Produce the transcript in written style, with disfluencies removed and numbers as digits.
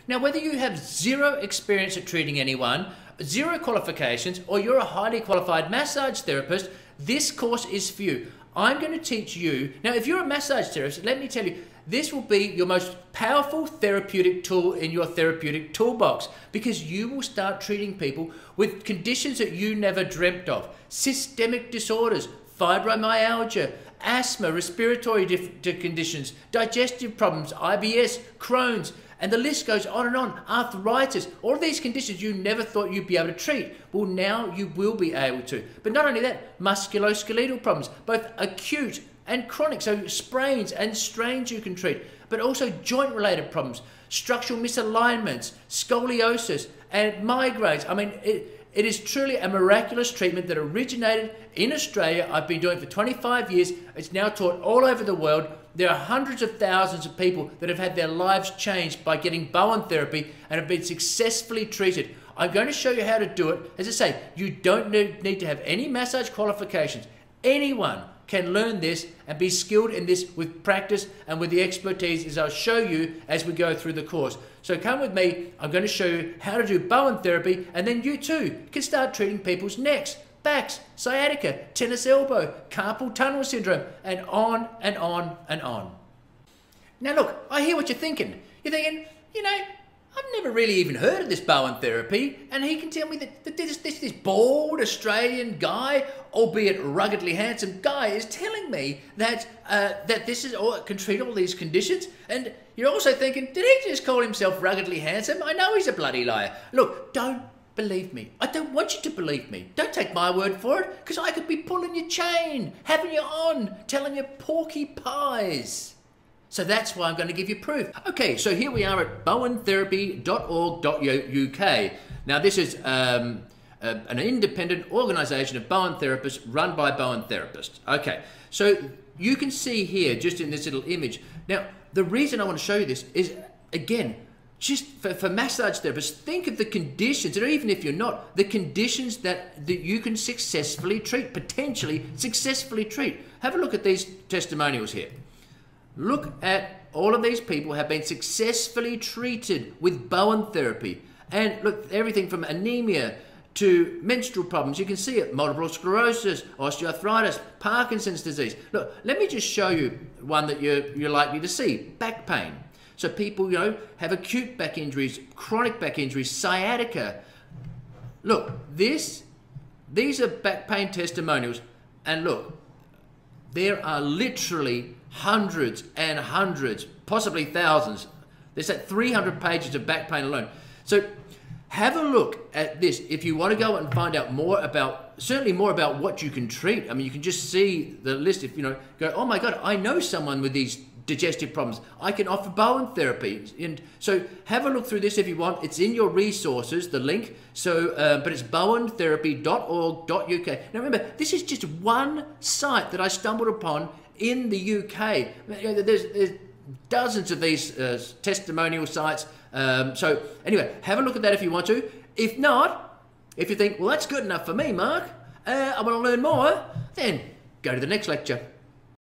Now, whether you have zero experience at treating anyone, zero qualifications, or you're a highly qualified massage therapist, this course is for you. I'm going to teach you. Now, if you're a massage therapist, let me tell you, this will be your most powerful therapeutic tool in your therapeutic toolbox, because you will start treating people with conditions that you never dreamt of. Systemic disorders, fibromyalgia, asthma, respiratory conditions, digestive problems, IBS, Crohn's, and the list goes on and on. Arthritis, all of these conditions you never thought you'd be able to treat. Well, now you will be able to. But not only that, musculoskeletal problems, both acute and chronic, so sprains and strains you can treat, but also joint-related problems, structural misalignments, scoliosis, and migraines. I mean, it is truly a miraculous treatment that originated in Australia. I've been doing it for 25 years. It's now taught all over the world. There are hundreds of thousands of people that have had their lives changed by getting Bowen therapy and have been successfully treated. I'm going to show you how to do it. As I say, you don't need to have any massage qualifications. Anyone can learn this and be skilled in this with practice and with the expertise, as I'll show you as we go through the course. So come with me. I'm going to show you how to do Bowen therapy, and then you too can start treating people's necks, backs, sciatica, tennis elbow, carpal tunnel syndrome, and on and on and on. Now look, I hear what you're thinking. You're thinking, you know, I've never really even heard of this Bowen therapy, and he can tell me that this bald Australian guy, albeit ruggedly handsome guy, is telling me that that this is all can treat all these conditions. And you're also thinking, did he just call himself ruggedly handsome? I know he's a bloody liar. Look, don't believe me. I don't want you to believe me. Don't take my word for it, because I could be pulling your chain, having you on, telling you porky pies. So that's why I'm going to give you proof. Okay, so here we are at bowentherapy.org.uk. Now this is an independent organisation of Bowen therapists run by Bowen therapists. Okay, so you can see here just in this little image. Now the reason I want to show you this is, again, just for massage therapists, think of the conditions, or even if you're not, the conditions that you can successfully treat, potentially successfully treat. Have a look at these testimonials here. Look at all of these people have been successfully treated with Bowen therapy. And look, everything from anemia to menstrual problems. You can see it, multiple sclerosis, osteoarthritis, Parkinson's disease. Look, let me just show you one that you're likely to see, back pain. So people, you know, have acute back injuries, chronic back injuries, sciatica. Look, these are back pain testimonials. And look, there are literally hundreds and hundreds, possibly thousands. There's like 300 pages of back pain alone. So have a look at this if you want to go and find out more about, certainly more about what you can treat. I mean, you can just see the list. If you know, go, oh my God, I know someone with these digestive problems. I can offer Bowen therapy. And so have a look through this if you want. It's in your resources, the link. So, but it's bowentherapy.org.uk. Now remember, this is just one site that I stumbled upon in the UK. There's dozens of these testimonial sites. So anyway, have a look at that if you want to. If not, if you think, well, that's good enough for me, Mark, I want to learn more, then go to the next lecture.